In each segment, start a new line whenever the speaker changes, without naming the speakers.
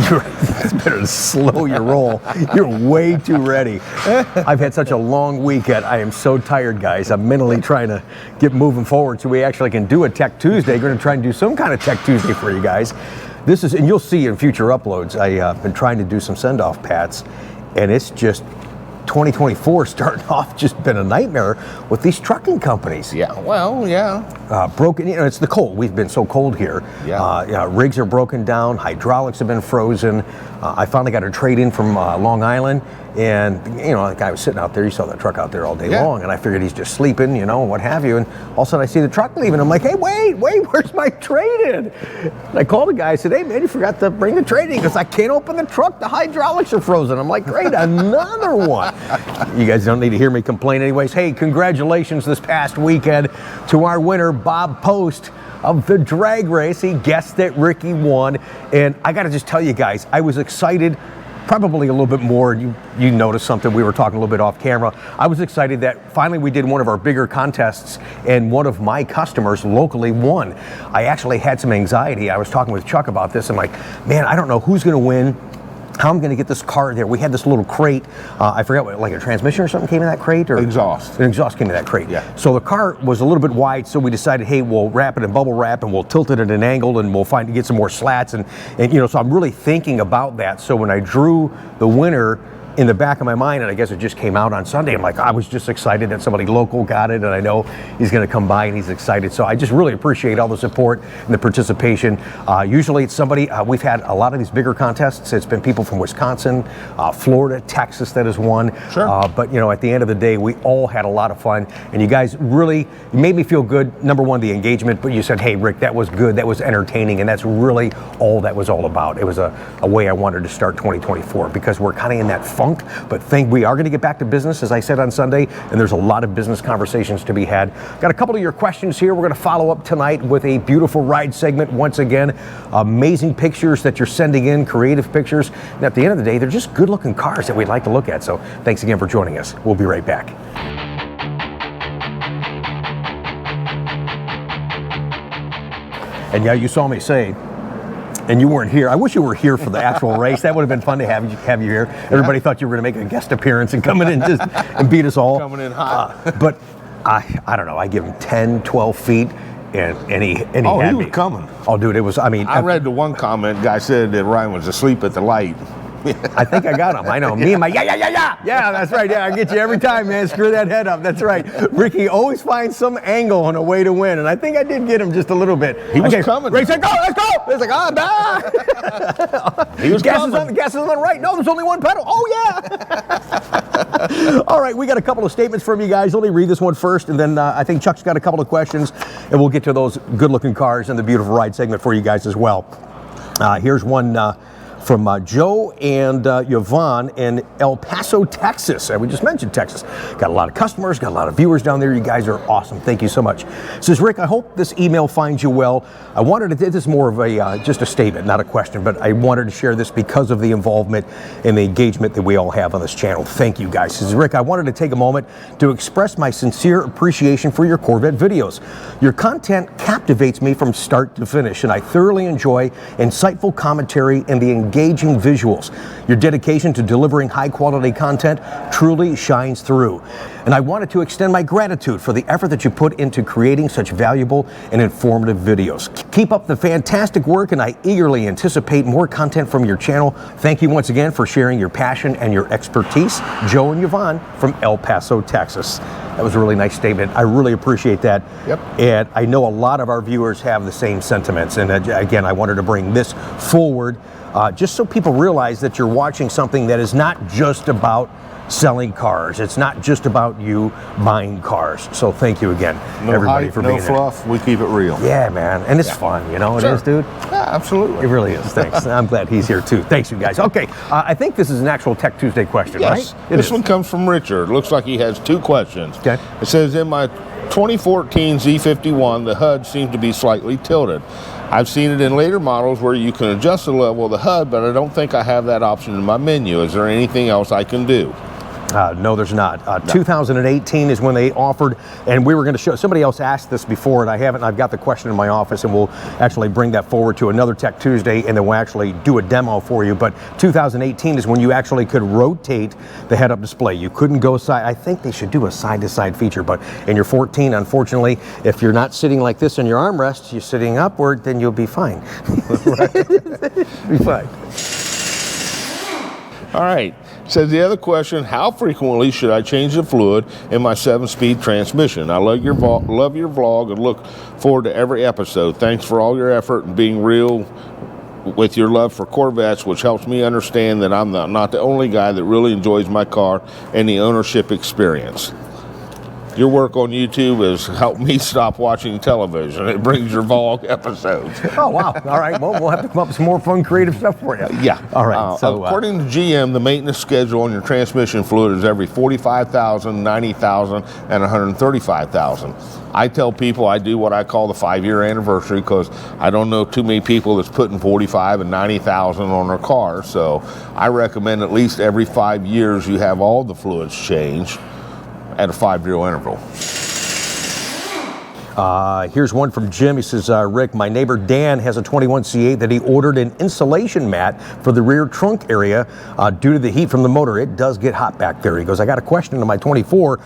You better slow your roll. You're way too ready. I've had such a long weekend. I am so tired, guys. I'm mentally trying to get moving forward so we actually can do a Tech Tuesday. We're going to try and do some kind of Tech Tuesday for you guys. This is, and you'll see in future uploads, I've been trying to do some send-off pats, and it's just 2024 starting off just been a nightmare with these trucking companies.
Yeah, well, yeah.
Broken, it's the cold. We've been so cold here.
Yeah.
Rigs are broken down. Hydraulics have been frozen. I finally got a trade-in from Long Island, and the guy was sitting out there. You saw that truck out there all day long, and I figured he's just sleeping, what have you. And all of a sudden I see the truck leaving. I'm like, hey, wait, where's my trade-in? And I called the guy. I said, hey, man, you forgot to bring the trade-in because I can't open the truck. The hydraulics are frozen. I'm like, great, another one. You guys don't need to hear me complain anyways. Hey, congratulations this past weekend to our winner, Bob Post of the drag race. He guessed that Ricky won. And I got to just tell you guys, I was excited probably a little bit more. You noticed something. We were talking a little bit off camera. I was excited that finally we did one of our bigger contests and one of my customers locally won. I actually had some anxiety. I was talking with Chuck about this. I'm like, man, I don't know who's going to win, how I'm going to get this car there. We had this little crate. I forgot what, like a transmission or something came in that crate? Or
exhaust.
An exhaust came in that crate.
Yeah.
So the car was a little bit wide, so we decided, hey, we'll wrap it in bubble wrap and we'll tilt it at an angle and we'll get some more slats. And so I'm really thinking about that. So when I drew the winner in the back of my mind, and I guess it just came out on Sunday, I was just excited that somebody local got it, and I know he's going to come by and he's excited. So I just really appreciate all the support and the participation. Usually it's somebody, we've had a lot of these bigger contests. It's been people from Wisconsin, Florida, Texas that has won.
Sure.
But at the end of the day, we all had a lot of fun, and you guys really made me feel good. Number one, the engagement, but you said, hey, Rick, that was good, that was entertaining, and that's really all that was all about. It was a way I wanted to start 2024 because we're kind of in that funk, but we are going to get back to business, as I said on Sunday, and there's a lot of business conversations to be had. Got a couple of your questions here. We're going to follow up tonight with a beautiful ride segment once again. Amazing pictures that you're sending in, creative pictures. And at the end of the day, they're just good-looking cars that we'd like to look at. So thanks again for joining us. We'll be right back. And yeah, you saw me say, and you weren't here. I wish you were here for the actual race. That would have been fun to have you here. Everybody thought you were going to make a guest appearance and come in and beat us all.
Coming in hot.
But I don't know. I give him 10, 12 feet, and he had
he
me.
was coming.
Oh, dude, it was. I
read the one comment. Guy said that Ryan was asleep at the light.
I think I got him. I know. Me and my yeah. That's right. Yeah, I get you every time, man. Screw that head up. That's right. Ricky always finds some angle on a way to win, and I think I did get him just a little bit.
He was coming.
Ray said, "Go, let's go." It's like,
He was coming.
Gas is on the right. No, there's only one pedal. Oh yeah. All right, we got a couple of statements from you guys. Let me read this one first, and then I think Chuck's got a couple of questions, and we'll get to those good-looking cars and the beautiful ride segment for you guys as well. Here's one. From Joe and Yvonne in El Paso, Texas. We just mentioned Texas. Got a lot of customers, got a lot of viewers down there. You guys are awesome. Thank you so much. Says, Rick, I hope this email finds you well. I wanted to, this is more of a, just a statement, not a question, but I wanted to share this because of the involvement and the engagement that we all have on this channel. Thank you guys. Says, Rick, I wanted to take a moment to express my sincere appreciation for your Corvette videos. Your content captivates me from start to finish, and I thoroughly enjoy insightful commentary and the engaging visuals. Your dedication to delivering high quality content truly shines through. And I wanted to extend my gratitude for the effort that you put into creating such valuable and informative videos. Keep up the fantastic work, and I eagerly anticipate more content from your channel. Thank you once again for sharing your passion and your expertise. Joe and Yvonne from El Paso, Texas. That was a really nice statement. I really appreciate that.
Yep.
And I know a lot of our viewers have the same sentiments. And again, I wanted to bring this forward just so people realize that you're watching something that is not just about selling cars. It's not just about you buying cars. So thank you again, everybody, for being there.
No fluff. We keep it real.
Yeah, man. And it's fun, you know? It is, dude?
Yeah, absolutely.
It really is. Thanks. I'm glad he's here, too. Thanks, you guys. Okay. I think this is an actual Tech Tuesday question,
yes.
right?
This one comes from Richard. Looks like he has two questions.
Okay.
It says, in my 2014 Z51, the HUD seems to be slightly tilted. I've seen it in later models where you can adjust the level of the HUD, but I don't think I have that option in my menu. Is there anything else I can do?
No, there's not. 2018 is when they offered, and we were going to show, somebody else asked this before, and I haven't. I've got the question in my office, and we'll actually bring that forward to another Tech Tuesday, and then we'll actually do a demo for you. But 2018 is when you actually could rotate the head-up display. You couldn't go side. I think they should do a side-to-side feature, but in your 14, unfortunately, if you're not sitting like this in your armrest, you're sitting upward, then you'll be fine. Be fine.
All right. Says the other question, how frequently should I change the fluid in my 7-speed transmission? I love your vlog and look forward to every episode. Thanks for all your effort and being real with your love for Corvettes, which helps me understand that I'm not the only guy that really enjoys my car and the ownership experience. Your work on YouTube has helped me stop watching television. It brings your vlog episodes.
Oh, wow. All right. Well, we'll have to come up with some more fun, creative stuff for you.
Yeah.
All right.
So, according to GM, the maintenance schedule on your transmission fluid is every 45,000, 90,000, and 135,000. I tell people I do what I call the 5-year anniversary because I don't know too many people that's putting 45 and 90,000 on their car. So I recommend at least every 5 years you have all the fluids changed at a 5-year interval.
Here's one from Jim. He says, Rick, my neighbor Dan has a 21 C8 that he ordered an insulation mat for the rear trunk area due to the heat from the motor. It does get hot back there. He goes, I got a question on my 24.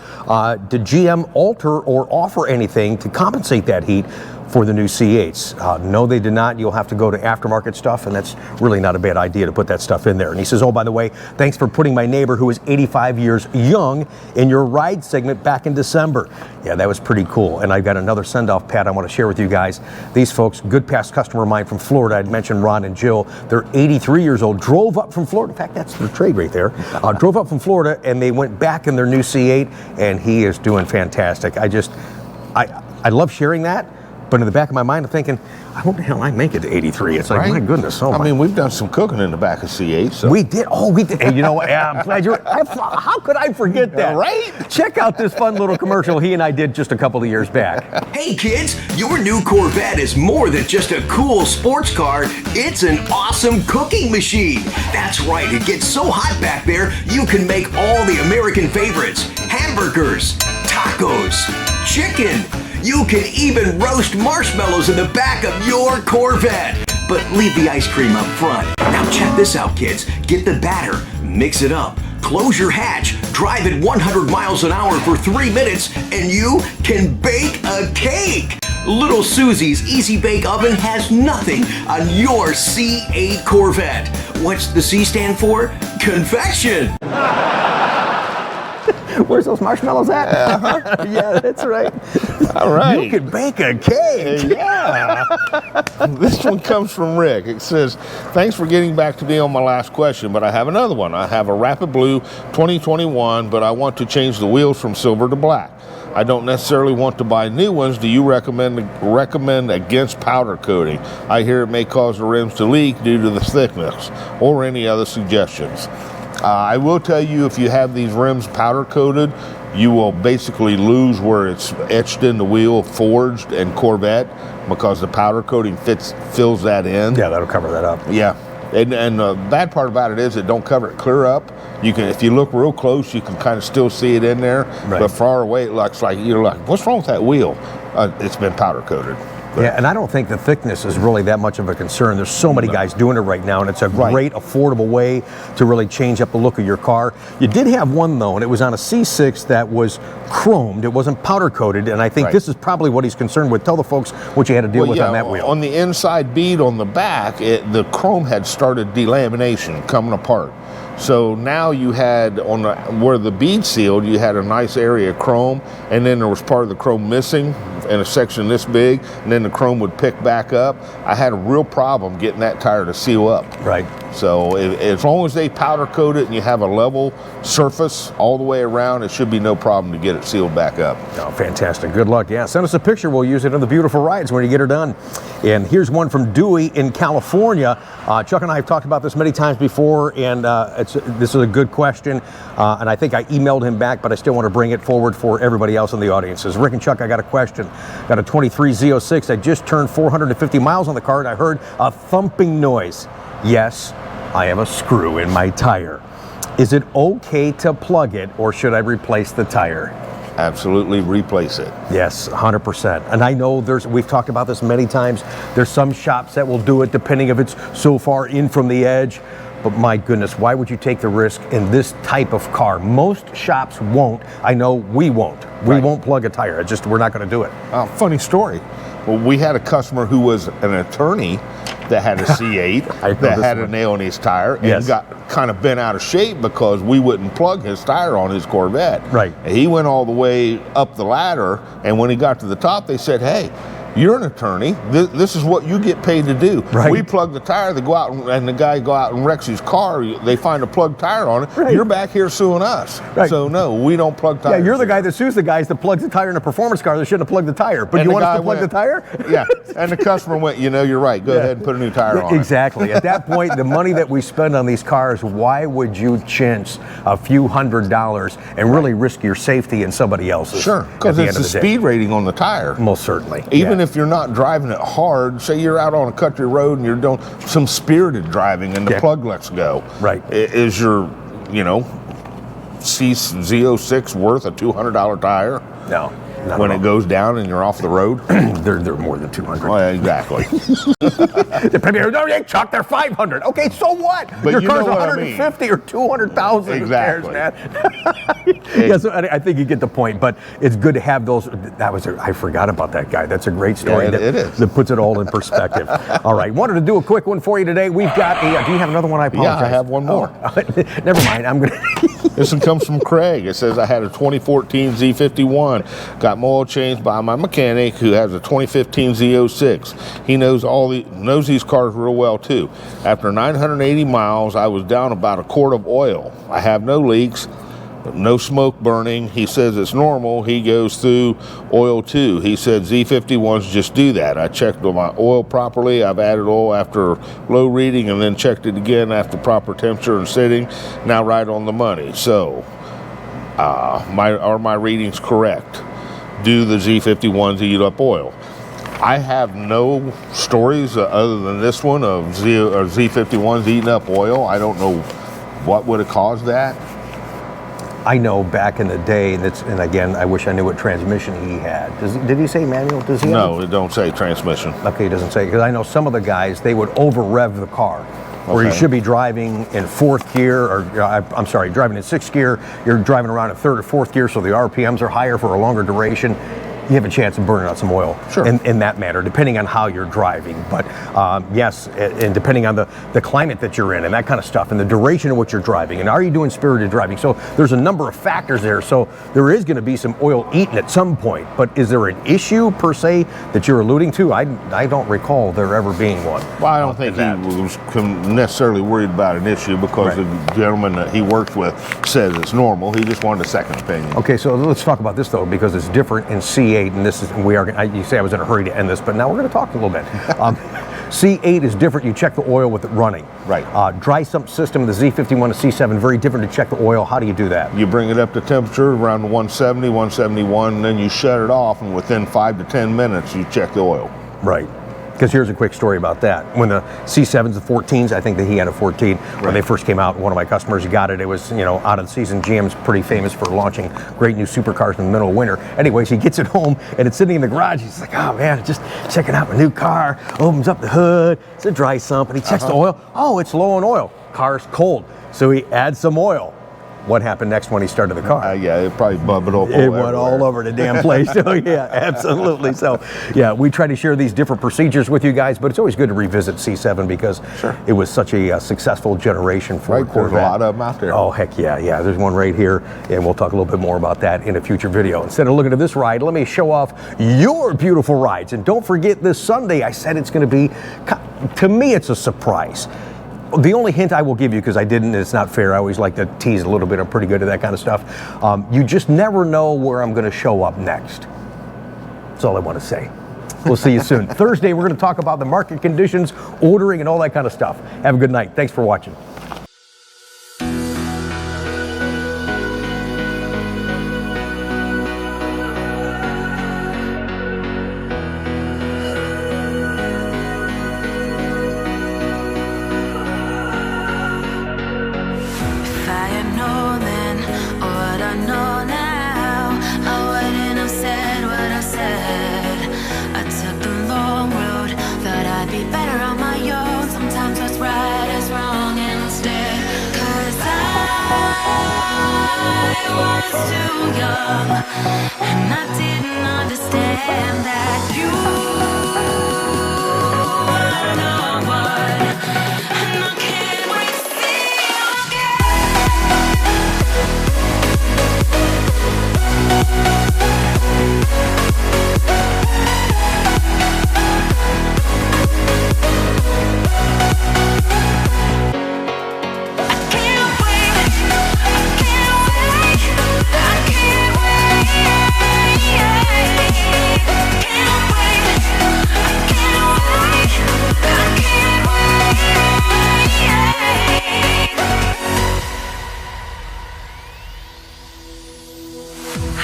Did GM alter or offer anything to compensate that heat for the new C8s? No, they did not. You'll have to go to aftermarket stuff, and that's really not a bad idea to put that stuff in there. And he says, oh, by the way, thanks for putting my neighbor, who is 85 years young, in your ride segment back in December. Yeah, that was pretty cool. And I've got another send-off, Pat, I want to share with you guys. These folks, good past customer of mine from Florida, I'd mentioned Ron and Jill. They're 83 years old, drove up from Florida. In fact, that's the trade right there. Drove up from Florida, and they went back in their new C8, and he is doing fantastic. I love sharing that. But in the back of my mind, I'm thinking, I hope the hell I make it to 83. It's like, my goodness. Oh,
I mean, we've done some cooking in the back of C8. So.
We did. Oh, we did. And you know what? Yeah, I'm glad how could I forget that?
Right?
Check out this fun little commercial he and I did just a couple of years back.
Hey kids, your new Corvette is more than just a cool sports car. It's an awesome cooking machine. That's right. It gets so hot back there, you can make all the American favorites. Hamburgers, tacos, chicken. You can even roast marshmallows in the back of your Corvette. But leave the ice cream up front. Now check this out, kids. Get the batter, mix it up, close your hatch, drive at 100 miles an hour for 3 minutes, and you can bake a cake. Little Susie's Easy Bake Oven has nothing on your C8 Corvette. What's the C stand for? Confection.
Where's those marshmallows at? Yeah, that's right.
All right.
You can bake a cake.
Yeah. This one comes from Rick. It says, thanks for getting back to me on my last question, but I have another one. I have a Rapid Blue 2021, but I want to change the wheels from silver to black. I don't necessarily want to buy new ones. Do you recommend against powder coating? I hear it may cause the rims to leak due to the thickness, or any other suggestions. I will tell you, if you have these rims powder coated, you will basically lose where it's etched in the wheel, forged and Corvette, because the powder coating fills that in.
Yeah, that'll cover that up.
Yeah, and the bad part about it is it don't cover it clear up. You can, if you look real close, you can kind of still see it in there,
right.
But far away it looks like you're like, what's wrong with that wheel? It's been powder coated. But
yeah, and I don't think the thickness is really that much of a concern. There's so many guys doing it right now, and it's a great, affordable way to really change up the look of your car. You did have one, though, and it was on a C6 that was chromed. It wasn't powder coated, and I think this is probably what he's concerned with. Tell the folks what you had to deal with on that wheel.
On the inside bead on the back, the chrome had started delamination, coming apart. So now you had, where the bead sealed, you had a nice area of chrome, and then there was part of the chrome missing in a section this big, and then the chrome would pick back up. I had a real problem getting that tire to seal up.
Right.
So as long as they powder coat it and you have a level surface all the way around, it should be no problem to get it sealed back up.
Oh, fantastic. Good luck. Yeah, send us a picture. We'll use it on the beautiful rides when you get her done. And here's one from Dewey in California. Chuck and I have talked about this many times before, and this is a good question. And I think I emailed him back, but I still want to bring it forward for everybody else in the audience. Says, Rick and Chuck, I got a question. Got a 23 Z06. I just turned 450 miles on the car, and I heard a thumping noise. Yes, I have a screw in my tire. Is it okay to plug it, or should I replace the tire?
Absolutely replace it.
Yes, 100%. And I know we've talked about this many times. There's some shops that will do it depending if it's so far in from the edge. But my goodness, why would you take the risk in this type of car? Most shops won't. I know we won't. We won't plug a tire. It's just, we're not going to do it.
Funny story. Well, we had a customer who was an attorney that had a C8 that had a nail in his tire and got kind of bent out of shape because we wouldn't plug his tire on his Corvette.
Right.
And he went all the way up the ladder, and when he got to the top, they said, "Hey, you're an attorney. This is what you get paid to do."
Right.
We plug the tire, they go out and the guy go out and wrecks his car. They find a plugged tire on it.
Right.
You're back here suing us.
Right.
So no, we don't plug tires.
Yeah, you're the guy that sues the guys that plugs the tire in a performance car that shouldn't have plugged the tire. But
And
you
the
want us
guy
to plug
went-
the tire?
Yeah, and the customer went, "You're right. Go ahead and put a new tire on it."
Exactly. At that point, the money that we spend on these cars, why would you chance a few $100s and really risk your safety and somebody else's?
Sure, because it's the speed rating on the tire.
Most certainly.
Even if you're not driving it hard, say you're out on a country road and you're doing some spirited driving and the plug lets go.
Right.
Is your, Z06 worth a $200 tire?
No.
When it goes down and you're off the road?
they're more than 200.
Well, exactly.
Chuck, they're 500. Okay, so what?
But
your
you
car's
know what
150 or 200,000.
Exactly.
Who cares, man? Yeah, so I think you get the point, but it's good to have those. I forgot about that guy. That's a great story.
Yeah, it is.
That puts it all in perspective. All right, wanted to do a quick one for you today. We've got do you have another one? I apologize.
Yeah, I have one more.
Oh, never mind. I'm going to.
This one comes from Craig. It says, "I had a 2014 Z51. Got my oil changed by my mechanic who has a 2015 Z06. He knows these cars real well too. After 980 miles, I was down about a quart of oil. I have no leaks, no smoke burning. He says it's normal. He goes through oil too. He said Z51s just do that. I checked my oil properly. I've added oil after low reading and then checked it again after proper temperature and sitting. Now right on the money. So, are my readings correct? Do the Z51s eat up oil?" I have no stories other than this one of Z51s eating up oil. I don't know what would have caused that.
I know back in the day, and again, I wish I knew what transmission he had. Did he say manual? Does he?
No, it don't say transmission.
Okay, he doesn't say, because I know some of the guys, they would over-rev the car. Where you should be driving in fourth gear, or I'm sorry, driving in sixth gear, you're driving around in third or fourth gear, so the RPMs are higher for a longer duration. You have a chance of burning out some oil in that manner, depending on how you're driving. But yes, and depending on the climate that you're in and that kind of stuff, and the duration of what you're driving, and are you doing spirited driving? So there's a number of factors there. So there is going to be some oil eaten at some point. But is there an issue per se that you're alluding to? I don't recall there ever being one.
Well, I don't think he was necessarily worried about an issue because the gentleman that he works with says it's normal. He just wanted a second opinion.
Okay, so let's talk about this though, because it's different in C8. And this is, you say I was in a hurry to end this, but now we're going to talk a little bit. C8 is different. You check the oil with it running.
Right.
Dry sump system, the Z51 to C7, very different to check the oil. How do you do that?
You bring it up to temperature around 170, 171, and then you shut it off, and within 5 to 10 minutes, you check the oil.
Right. Because here's a quick story about that. When the C7s, the 14s, I think that he had a 14 when they first came out. One of my customers got it. It was, out of the season. GM's pretty famous for launching great new supercars in the middle of winter. Anyways, he gets it home and it's sitting in the garage. He's like, "Oh man, just checking out my new car." Opens up the hood. It's a dry sump, and he checks the oil. Oh, it's low on oil. Car's cold. So he adds some oil. What happened next when he started the car?
Yeah, it probably bubbled up.
It went all over the damn place. So yeah, absolutely. So yeah, we try to share these different procedures with you guys, but it's always good to revisit C7 because it was such a successful generation for Corvette.
There's a lot of them out there.
Oh heck yeah. There's one right here, and we'll talk a little bit more about that in a future video. Instead of looking at this ride, let me show off your beautiful rides. And don't forget, this Sunday, I said it's going to be, to me, it's a surprise. The only hint I will give you, because I didn't, it's not fair, I always like to tease a little bit, I'm pretty good at that kind of stuff. You just never know where I'm going to show up next. That's all I want to say. We'll see you soon. Thursday, we're going to talk about the market conditions, ordering, and all that kind of stuff. Have a good night. Thanks for watching.
Fire was too young, and I didn't understand that you were no one, and I can't wait to see you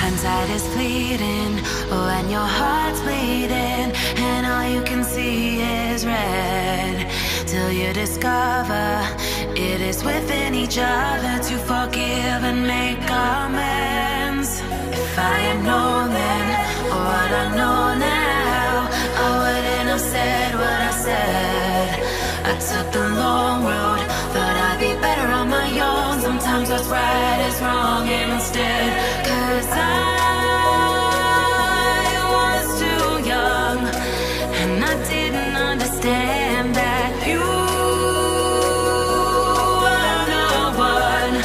hindsight is fleeting when your heart's bleeding and all you can see is red, till you discover it is within each other to forgive and make amends. If I had known then what I know now, I wouldn't have said what I said. I took the long road, thought I'd be better on my own. Sometimes what's right is wrong instead, 'cause I was too young, and I didn't understand that you were no one,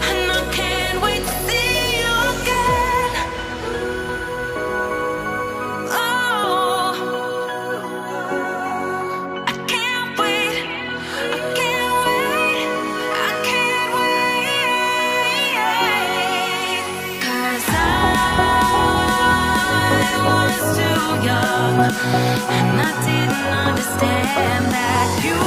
and I can't wait to see you again. Oh, I can't wait, I can't wait, I can't wait, 'cause I was too young, and I didn't understand that you